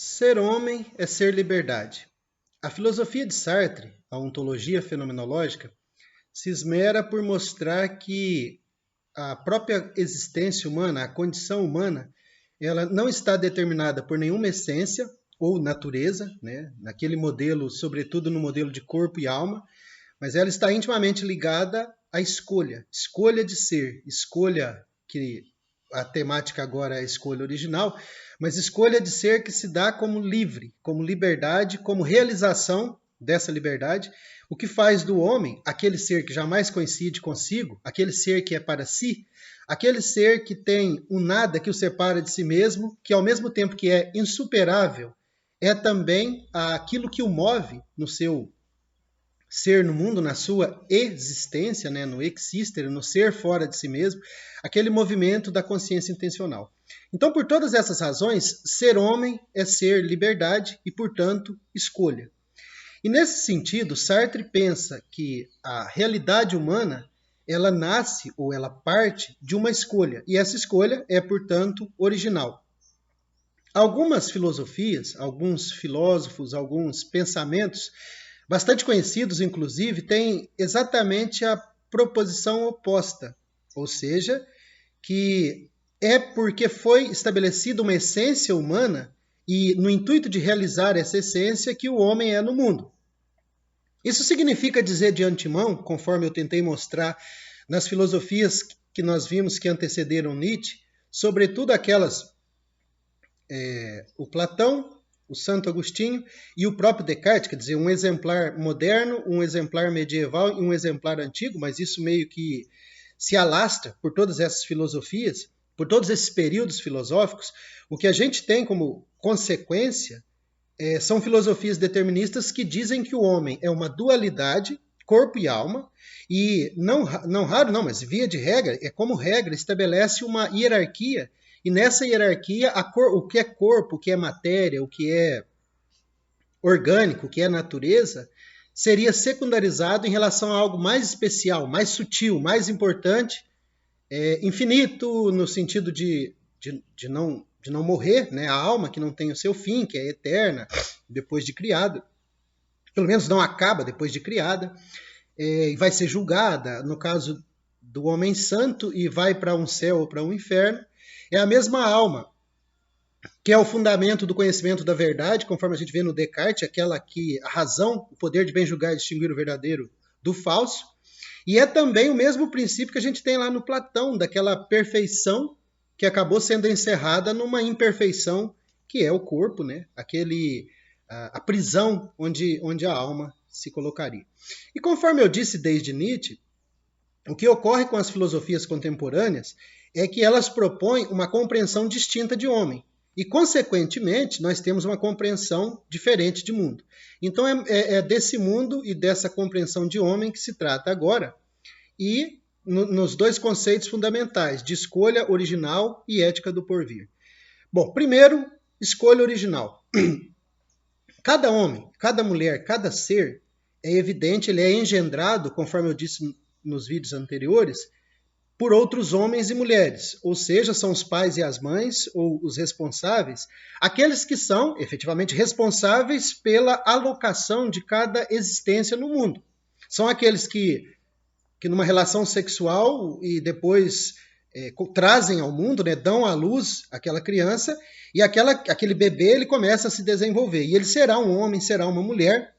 Ser homem é ser liberdade. A filosofia de Sartre, a ontologia fenomenológica, se esmera por mostrar que a própria existência humana, a condição humana, ela não está determinada por nenhuma essência ou natureza, né? Naquele modelo, sobretudo no modelo de corpo e alma, mas ela está intimamente ligada à escolha, escolha de ser, escolha que a temática agora é a escolha original, mas escolha de ser que se dá como livre, como liberdade, como realização dessa liberdade, o que faz do homem aquele ser que jamais coincide consigo, aquele ser que é para si, aquele ser que tem o nada que o separa de si mesmo, que ao mesmo tempo que é insuperável, é também aquilo que o move no seu ser no mundo, na sua existência, né, no exister, no ser fora de si mesmo, aquele movimento da consciência intencional. Então, por todas essas razões, ser homem é ser liberdade e, portanto, escolha. E nesse sentido, Sartre pensa que a realidade humana, ela nasce ou ela parte de uma escolha, e essa escolha é, portanto, original. Algumas filosofias, alguns filósofos, alguns pensamentos bastante conhecidos, inclusive, têm exatamente a proposição oposta, ou seja, que é porque foi estabelecida uma essência humana e no intuito de realizar essa essência que o homem é no mundo. Isso significa dizer de antemão, conforme eu tentei mostrar nas filosofias que nós vimos que antecederam Nietzsche, sobretudo aquelas, o Platão, o Santo Agostinho e o próprio Descartes, quer dizer, um exemplar moderno, um exemplar medieval e um exemplar antigo, mas isso meio que se alastra por todas essas filosofias, por todos esses períodos filosóficos. O que a gente tem como consequência são filosofias deterministas que dizem que o homem é uma dualidade, corpo e alma, e não raro, não, mas via de regra, é como regra, estabelece uma hierarquia. E nessa hierarquia, o que é corpo, o que é matéria, o que é orgânico, o que é natureza, seria secundarizado em relação a algo mais especial, mais sutil, mais importante, infinito no sentido de não morrer, né? A alma que não tem o seu fim, que é eterna depois de criada, pelo menos não acaba depois de criada, e vai ser julgada, no caso do homem santo, e vai para um céu ou para um inferno. É a mesma alma, que é o fundamento do conhecimento da verdade, conforme a gente vê no Descartes, aquela que a razão, o poder de bem julgar e distinguir o verdadeiro do falso. E é também o mesmo princípio que a gente tem lá no Platão, daquela perfeição que acabou sendo encerrada numa imperfeição, que é o corpo, né? A prisão onde a alma se colocaria. E conforme eu disse desde Nietzsche, o que ocorre com as filosofias contemporâneas é que elas propõem uma compreensão distinta de homem. E, consequentemente, nós temos uma compreensão diferente de mundo. Então, é desse mundo e dessa compreensão de homem que se trata agora, e nos dois conceitos fundamentais, de escolha original e ética do porvir. Bom, primeiro, escolha original. Cada homem, cada mulher, cada ser, é evidente, ele é engendrado, conforme eu disse nos vídeos anteriores, por outros homens e mulheres, ou seja, são os pais e as mães, ou os responsáveis, aqueles que são efetivamente responsáveis pela alocação de cada existência no mundo. São aqueles que numa relação sexual e depois trazem ao mundo, né, dão à luz aquela criança, e aquele bebê ele começa a se desenvolver, e ele será um homem, será uma mulher,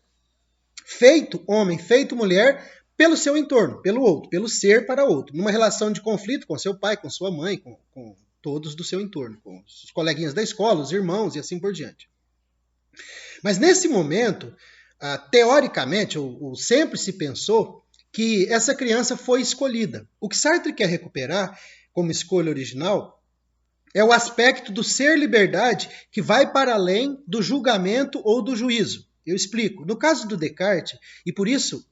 feito homem, feito mulher, pelo seu entorno, pelo outro, pelo ser para outro, numa relação de conflito com seu pai, com sua mãe, com todos do seu entorno, com os coleguinhas da escola, os irmãos e assim por diante. Mas nesse momento, teoricamente, ou sempre se pensou que essa criança foi escolhida. O que Sartre quer recuperar como escolha original é o aspecto do ser liberdade que vai para além do julgamento ou do juízo. Eu explico. No caso do Descartes, e por isso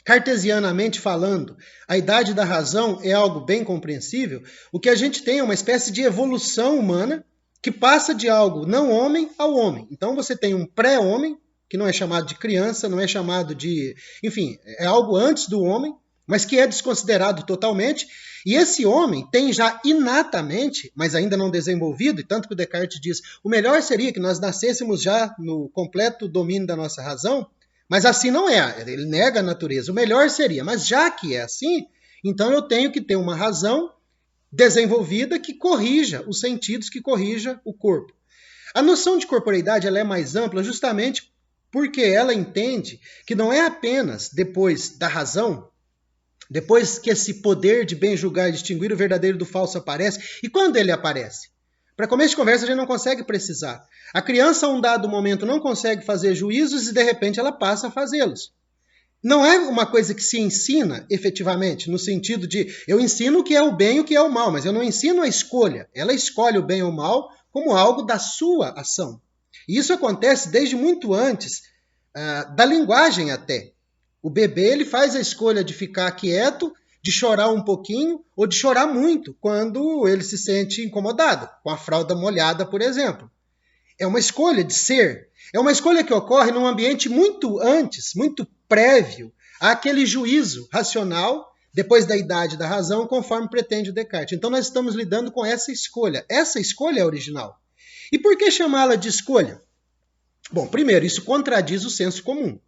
cartesianamente falando, a idade da razão é algo bem compreensível, o que a gente tem é uma espécie de evolução humana que passa de algo não homem ao homem. Então você tem um pré-homem, que não é chamado de criança, não é chamado de... Enfim, é algo antes do homem, mas que é desconsiderado totalmente. E esse homem tem já inatamente, mas ainda não desenvolvido, e tanto que o Descartes diz, o melhor seria que nós nascêssemos já no completo domínio da nossa razão, mas assim não é, ele nega a natureza. O melhor seria, mas já que é assim, então eu tenho que ter uma razão desenvolvida que corrija os sentidos, que corrija o corpo. A noção de corporeidade ela é mais ampla justamente porque ela entende que não é apenas depois da razão, depois que esse poder de bem julgar e distinguir o verdadeiro do falso aparece, e quando ele aparece? Para começo de conversa, a gente não consegue precisar. A criança, a um dado momento, não consegue fazer juízos e, de repente, ela passa a fazê-los. Não é uma coisa que se ensina efetivamente, no sentido de eu ensino o que é o bem e o que é o mal, mas eu não ensino a escolha. Ela escolhe o bem ou o mal como algo da sua ação. E isso acontece desde muito antes da linguagem até. O bebê ele faz a escolha de ficar quieto, de chorar um pouquinho ou de chorar muito quando ele se sente incomodado, com a fralda molhada, por exemplo. É uma escolha de ser. É uma escolha que ocorre num ambiente muito antes, muito prévio àquele juízo racional, depois da idade da razão, conforme pretende o Descartes. Então nós estamos lidando com essa escolha. Essa escolha é original. E por que chamá-la de escolha? Bom, primeiro, isso contradiz o senso comum.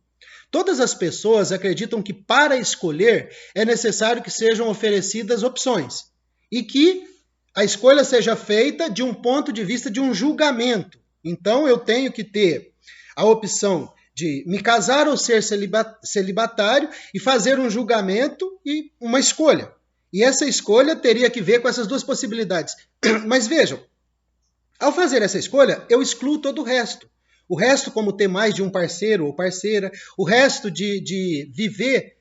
Todas as pessoas acreditam que para escolher é necessário que sejam oferecidas opções e que a escolha seja feita de um ponto de vista de um julgamento. Então eu tenho que ter a opção de me casar ou ser celibatário e fazer um julgamento e uma escolha. E essa escolha teria que ver com essas duas possibilidades. Mas vejam, ao fazer essa escolha, eu excluo todo o resto. O resto, como ter mais de um parceiro ou parceira, o resto de viver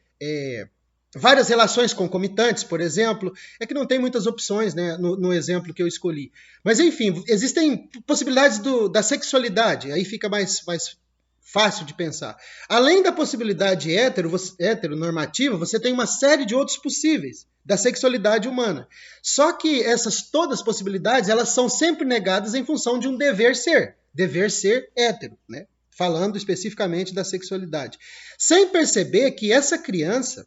várias relações concomitantes, por exemplo, é que não tem muitas opções, né, no exemplo que eu escolhi. Mas, enfim, existem possibilidades da sexualidade, aí fica mais fácil de pensar. Além da possibilidade heteronormativa, você tem uma série de outros possíveis da sexualidade humana. Só que essas todas possibilidades, elas são sempre negadas em função de um dever ser hétero, né? Falando especificamente da sexualidade. Sem perceber que essa criança,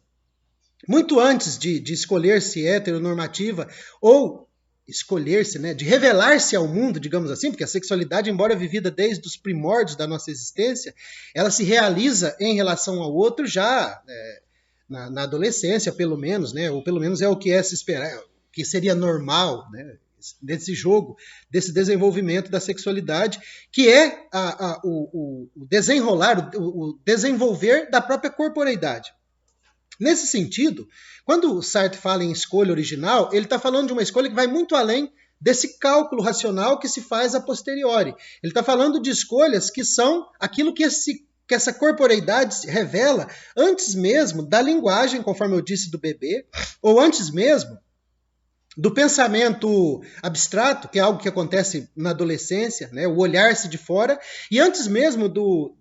muito antes de escolher-se heteronormativa ou escolher-se, né, de revelar-se ao mundo, digamos assim, porque a sexualidade, embora vivida desde os primórdios da nossa existência, ela se realiza em relação ao outro já na adolescência, pelo menos, né, ou pelo menos é o que é se esperar, que seria normal, né, desse jogo, desse desenvolvimento da sexualidade, que é o desenrolar, o desenvolver da própria corporeidade. Nesse sentido, quando o Sartre fala em escolha original, ele está falando de uma escolha que vai muito além desse cálculo racional que se faz a posteriori. Ele está falando de escolhas que são aquilo que essa corporeidade revela antes mesmo da linguagem, conforme eu disse, do bebê, ou antes mesmo do pensamento abstrato, que é algo que acontece na adolescência, né, o olhar-se de fora, e antes mesmo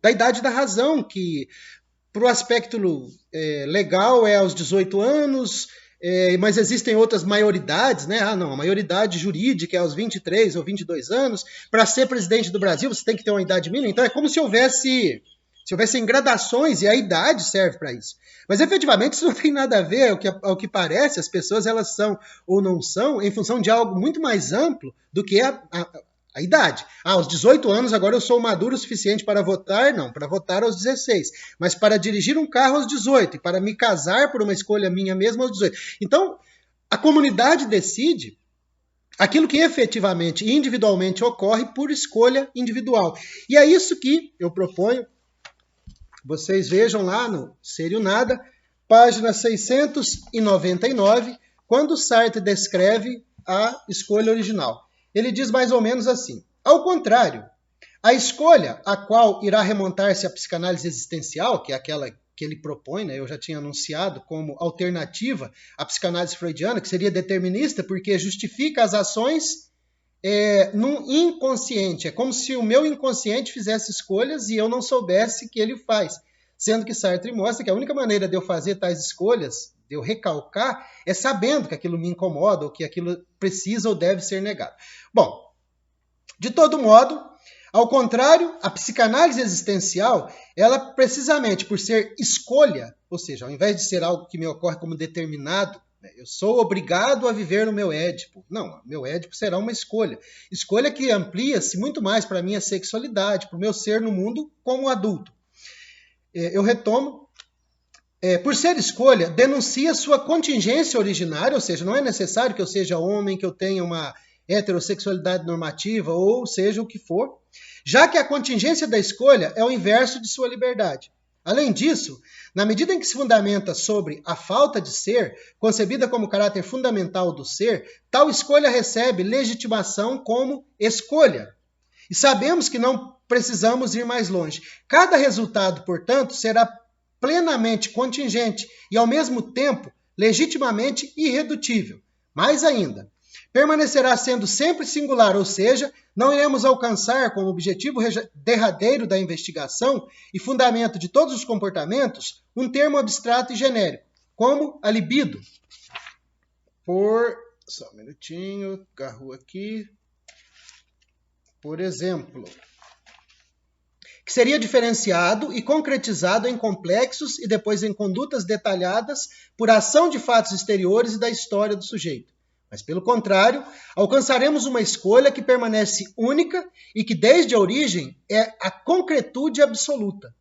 da idade da razão, que para o aspecto legal é aos 18 anos, mas existem outras maioridades, né? A maioridade jurídica é aos 23 ou 22 anos. Para ser presidente do Brasil, você tem que ter uma idade mínima. Então é como se houvessem gradações, e a idade serve para isso. Mas efetivamente isso não tem nada a ver, ao que parece, as pessoas elas são ou não são em função de algo muito mais amplo do que a idade. Aos 18 anos agora eu sou maduro o suficiente para votar? Não, para votar aos 16. Mas para dirigir um carro aos 18 e para me casar por uma escolha minha mesma aos 18. Então, a comunidade decide aquilo que efetivamente e individualmente ocorre por escolha individual. E é isso que eu proponho. Vocês vejam lá no Ser e o Nada, página 699, quando Sartre descreve a escolha original. Ele diz mais ou menos assim: ao contrário, a escolha a qual irá remontar-se a psicanálise existencial, que é aquela que ele propõe, né, eu já tinha anunciado como alternativa à psicanálise freudiana, que seria determinista, porque justifica as ações num inconsciente. É como se o meu inconsciente fizesse escolhas e eu não soubesse que ele faz. Sendo que Sartre mostra que a única maneira de eu fazer tais escolhas, de eu recalcar, é sabendo que aquilo me incomoda ou que aquilo precisa ou deve ser negado. Bom, de todo modo, Ao contrário, a psicanálise existencial, ela precisamente por ser escolha, ou seja, ao invés de ser algo que me ocorre como determinado, né, eu sou obrigado a viver no meu Édipo. Não, meu Édipo será uma escolha. Escolha que amplia-se muito mais para a minha sexualidade, para o meu ser no mundo como adulto. Eu retomo. Por ser escolha, denuncia sua contingência originária, ou seja, não é necessário que eu seja homem, que eu tenha uma heterossexualidade normativa, ou seja o que for, já que a contingência da escolha é o inverso de sua liberdade. Além disso, na medida em que se fundamenta sobre a falta de ser, concebida como caráter fundamental do ser, tal escolha recebe legitimação como escolha. E sabemos que não precisamos ir mais longe. Cada resultado, portanto, será plenamente contingente e, ao mesmo tempo, legitimamente irredutível. Mais ainda, permanecerá sendo sempre singular, ou seja, não iremos alcançar como objetivo derradeiro da investigação e fundamento de todos os comportamentos um termo abstrato e genérico, como a libido. Só um minutinho, agarro aqui. Por exemplo, que seria diferenciado e concretizado em complexos e depois em condutas detalhadas por ação de fatos exteriores e da história do sujeito. Mas, pelo contrário, alcançaremos uma escolha que permanece única e que, desde a origem, é a concretude absoluta.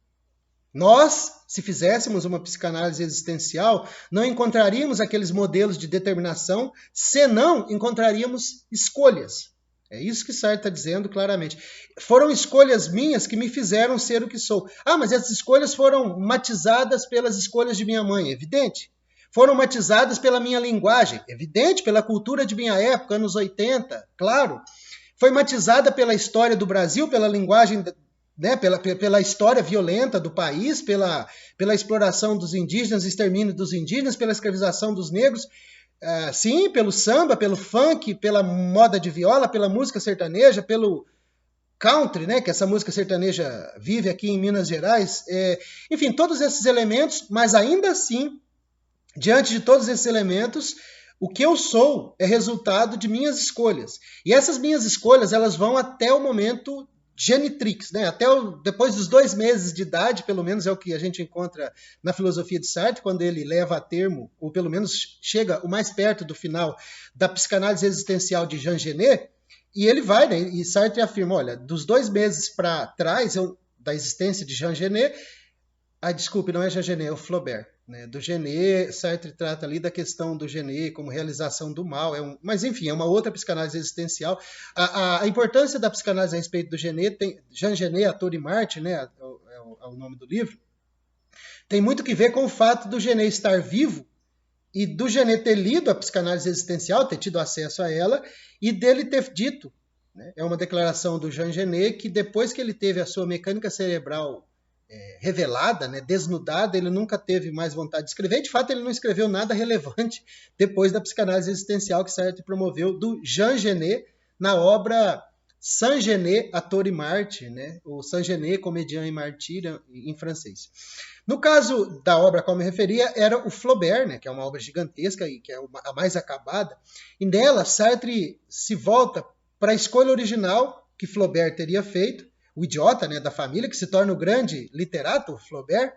Nós, se fizéssemos uma psicanálise existencial, não encontraríamos aqueles modelos de determinação, senão encontraríamos escolhas. É isso que Sartre está dizendo claramente. Foram escolhas minhas que me fizeram ser o que sou. Mas essas escolhas foram matizadas pelas escolhas de minha mãe, evidente. Foram matizadas pela minha linguagem, evidente, pela cultura de minha época, anos 80, claro. Foi matizada pela história do Brasil, pela linguagem, né, pela história violenta do país, pela exploração dos indígenas, extermínio dos indígenas, pela escravização dos negros. Sim, pelo samba, pelo funk, pela moda de viola, pela música sertaneja, pelo country, né, que essa música sertaneja vive aqui em Minas Gerais. Enfim, todos esses elementos, mas ainda assim, diante de todos esses elementos, o que eu sou é resultado de minhas escolhas. E essas minhas escolhas, elas vão até o momento genitrix, né? Depois dos 2 meses de idade, pelo menos é o que a gente encontra na filosofia de Sartre, quando ele leva a termo, ou pelo menos chega o mais perto do final da psicanálise existencial de Jean Genet, e ele vai, né? E Sartre afirma, olha, dos 2 meses para trás da existência de Jean Genet, desculpe, não é Jean Genet, é o Flaubert. Né, do Genet, Sartre trata ali da questão do Genet como realização do mal, mas enfim, é uma outra psicanálise existencial. A importância da psicanálise a respeito do Genet, Jean Genet, Ator e Marte, né, é o nome do livro, tem muito que ver com o fato do Genet estar vivo e do Genet ter lido a psicanálise existencial, ter tido acesso a ela, e dele ter dito, né, é uma declaração do Jean Genet, que depois que ele teve a sua mecânica cerebral revelada, né, desnudada, ele nunca teve mais vontade de escrever. De fato, ele não escreveu nada relevante depois da psicanálise existencial que Sartre promoveu do Jean Genet na obra Saint Genet, Ator e Marte, né, ou Saint Genet, Comédien et Martyr, em francês. No caso da obra a qual me referia, era o Flaubert, né, que é uma obra gigantesca e que é a mais acabada, e nela Sartre se volta para a escolha original que Flaubert teria feito, o idiota, né, da família, que se torna o grande literato, Flaubert,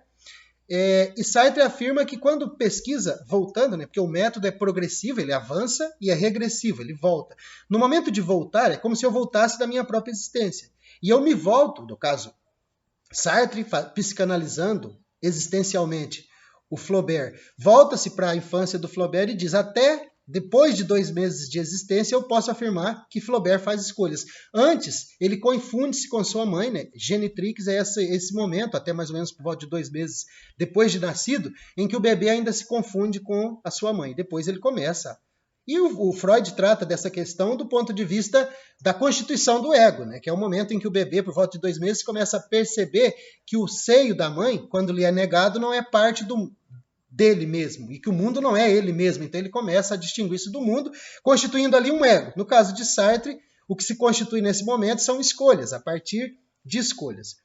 e Sartre afirma que quando pesquisa, voltando, né, porque o método é progressivo, ele avança, e é regressivo, ele volta. No momento de voltar, é como se eu voltasse da minha própria existência. E eu me volto, no caso, Sartre psicanalizando existencialmente o Flaubert, volta-se para a infância do Flaubert e diz, até depois de 2 meses de existência, eu posso afirmar que Flaubert faz escolhas. Antes, ele confunde-se com sua mãe, né? Genitrix é esse momento, até mais ou menos por volta de 2 meses depois de nascido, em que o bebê ainda se confunde com a sua mãe. Depois ele começa. E o Freud trata dessa questão do ponto de vista da constituição do ego, né? Que é o momento em que o bebê, por volta de 2 meses, começa a perceber que o seio da mãe, quando lhe é negado, não é parte dele mesmo, e que o mundo não é ele mesmo. Então ele começa a distinguir-se do mundo, constituindo ali um ego. No caso de Sartre, o que se constitui nesse momento são escolhas, a partir de escolhas.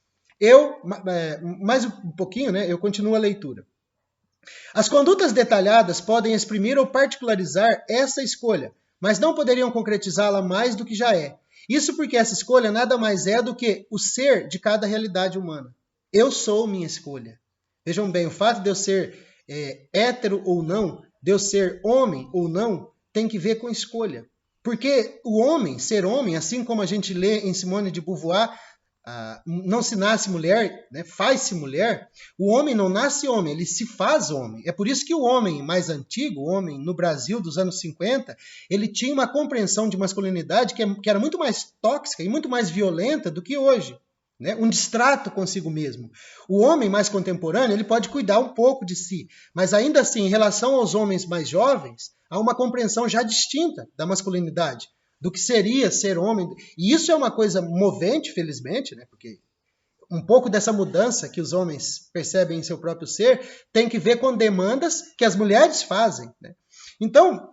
Mais um pouquinho, né, eu continuo a leitura. As condutas detalhadas podem exprimir ou particularizar essa escolha, mas não poderiam concretizá-la mais do que já é. Isso porque essa escolha nada mais é do que o ser de cada realidade humana. Eu sou minha escolha. Vejam bem, o fato de eu ser hétero ou não, de eu ser homem ou não, tem que ver com escolha. Porque o homem, ser homem, assim como a gente lê em Simone de Beauvoir, não se nasce mulher, né, faz-se mulher, o homem não nasce homem, ele se faz homem. É por isso que o homem mais antigo, o homem no Brasil dos anos 50, ele tinha uma compreensão de masculinidade que era muito mais tóxica e muito mais violenta do que hoje. Né? Um distrato consigo mesmo. O homem mais contemporâneo, ele pode cuidar um pouco de si, mas ainda assim, em relação aos homens mais jovens, há uma compreensão já distinta da masculinidade, do que seria ser homem. E isso é uma coisa movente, felizmente, né? Porque um pouco dessa mudança que os homens percebem em seu próprio ser tem que ver com demandas que as mulheres fazem. Né? Então,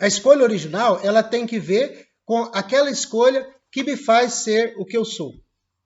a escolha original ela tem que ver com aquela escolha que me faz ser o que eu sou.